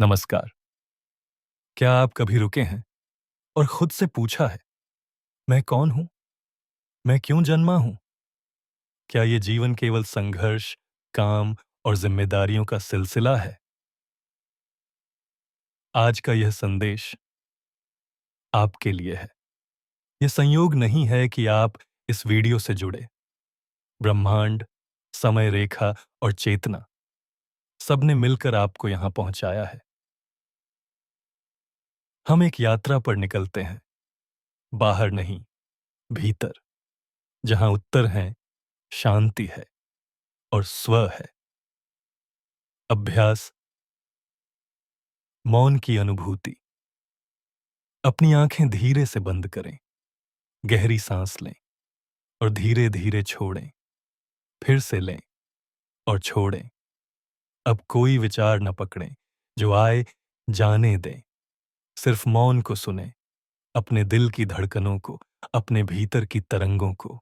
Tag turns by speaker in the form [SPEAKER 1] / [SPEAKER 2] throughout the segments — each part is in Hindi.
[SPEAKER 1] नमस्कार। क्या आप कभी रुके हैं और खुद से पूछा है, मैं कौन हूं? मैं क्यों जन्मा हूं? क्या ये जीवन केवल संघर्ष, काम और जिम्मेदारियों का सिलसिला है? आज का यह संदेश आपके लिए है। यह संयोग नहीं है कि आप इस वीडियो से जुड़े। ब्रह्मांड, समय रेखा और चेतना सबने मिलकर आपको यहां पहुंचाया है। हम एक यात्रा पर निकलते हैं, बाहर नहीं, भीतर, जहां उत्तर हैं, शांति है और स्व है। अभ्यास, मौन की अनुभूति। अपनी आंखें धीरे से बंद करें, गहरी सांस लें और धीरे धीरे छोड़ें। फिर से लें और छोड़ें। अब कोई विचार न पकड़ें, जो आए जाने दें। सिर्फ मौन को सुनें, अपने दिल की धड़कनों को, अपने भीतर की तरंगों को।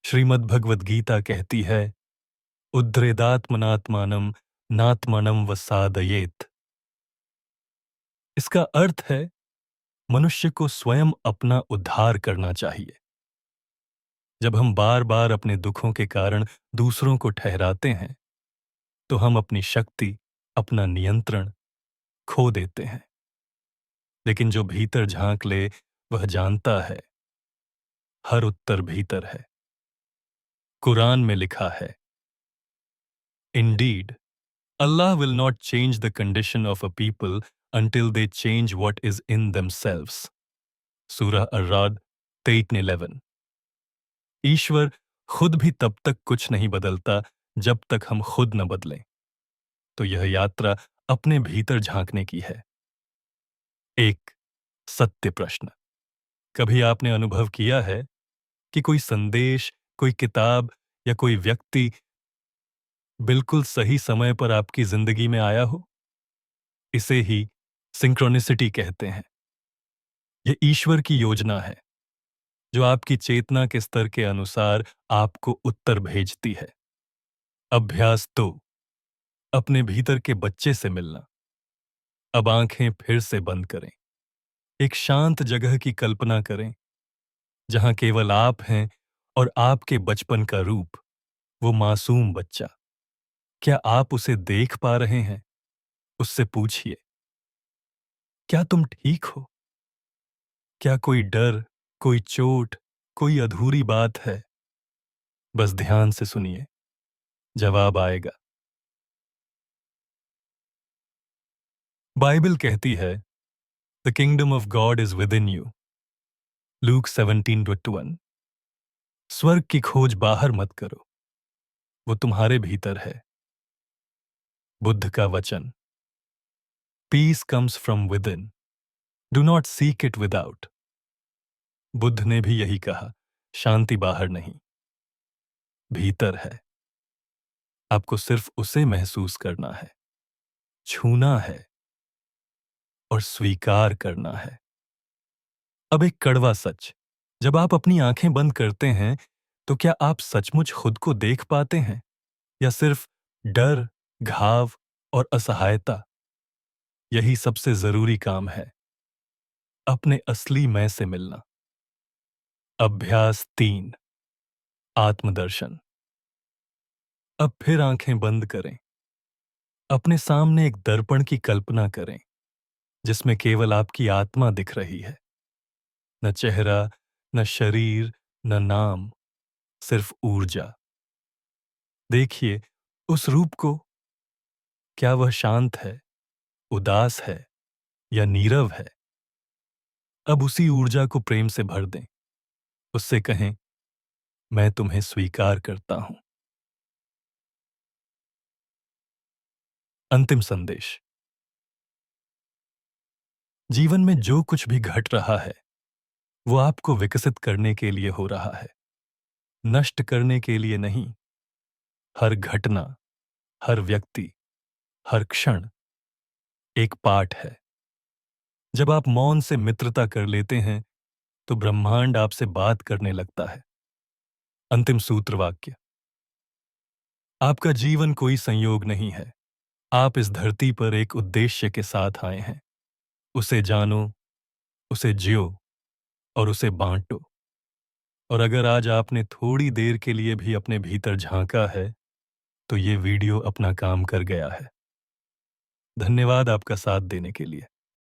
[SPEAKER 1] श्रीमद् भगवद गीता कहती है, उद्धरेदात्मनात्मानम नात्मानम वसादयेत। इसका अर्थ है, मनुष्य को स्वयं अपना उद्धार करना चाहिए। जब हम बार बार अपने दुखों के कारण दूसरों को ठहराते हैं, तो हम अपनी शक्ति, अपना नियंत्रण खो देते हैं। लेकिन जो भीतर झांक ले, वह जानता है, हर उत्तर भीतर है। कुरान में लिखा है, Indeed, Allah will not change the condition of a people until they change what is in themselves. सूरह अर्राद 23:11। ईश्वर खुद भी तब तक कुछ नहीं बदलता जब तक हम खुद न बदलें। तो यह यात्रा अपने भीतर झांकने की है। एक सत्य प्रश्न। कभी आपने अनुभव किया है कि कोई संदेश, कोई किताब या कोई व्यक्ति बिल्कुल सही समय पर आपकी जिंदगी में आया हो? इसे ही सिंक्रोनिसिटी कहते हैं। यह ईश्वर की योजना है, जो आपकी चेतना के स्तर के अनुसार आपको उत्तर भेजती है। अभ्यास 2, अपने भीतर के बच्चे से मिलना। अब आंखें फिर से बंद करें। एक शांत जगह की कल्पना करें, जहां केवल आप हैं और आपके बचपन का रूप, वो मासूम बच्चा। क्या आप उसे देख पा रहे हैं? उससे पूछिए, क्या तुम ठीक हो? क्या कोई डर, कोई चोट, कोई अधूरी बात है? बस ध्यान से सुनिए, जवाब आएगा। बाइबल कहती है, the kingdom of God is with in you. Look 17:21। स्वर्ग की खोज बाहर मत करो, वो तुम्हारे भीतर है। बुद्ध का वचन, peace comes from within, do not seek it without. Buddha ने भी यही कहा, शांति बाहर नहीं, भीतर है। आपको सिर्फ उसे महसूस करना है, छूना है और स्वीकार करना है। अब एक कड़वा सच, जब आप अपनी आंखें बंद करते हैं, तो क्या आप सचमुच खुद को देख पाते हैं, या सिर्फ डर, घाव और असहायता? यही सबसे जरूरी काम है, अपने असली मैं से मिलना। अभ्यास 3, आत्मदर्शन। अब फिर आंखें बंद करें। अपने सामने एक दर्पण की कल्पना करें, जिसमें केवल आपकी आत्मा दिख रही है। न चेहरा, न शरीर, न नाम, सिर्फ ऊर्जा। देखिए उस रूप को। क्या वह शांत है, उदास है या नीरव है? अब उसी ऊर्जा को प्रेम से भर दें। उससे कहें, मैं तुम्हें स्वीकार करता हूं। अंतिम संदेश। जीवन में जो कुछ भी घट रहा है, वो आपको विकसित करने के लिए हो रहा है, नष्ट करने के लिए नहीं। हर घटना, हर व्यक्ति, हर क्षण एक पाठ है। जब आप मौन से मित्रता कर लेते हैं, तो ब्रह्मांड आपसे बात करने लगता है। अंतिम सूत्र वाक्य। आपका जीवन कोई संयोग नहीं है। आप इस धरती पर एक उद्देश्य के साथ आए हैं। उसे जानो, उसे जियो और उसे बांटो। और अगर आज आपने थोड़ी देर के लिए भी अपने भीतर झांका है, तो ये वीडियो अपना काम कर गया है। धन्यवाद आपका साथ देने के लिए।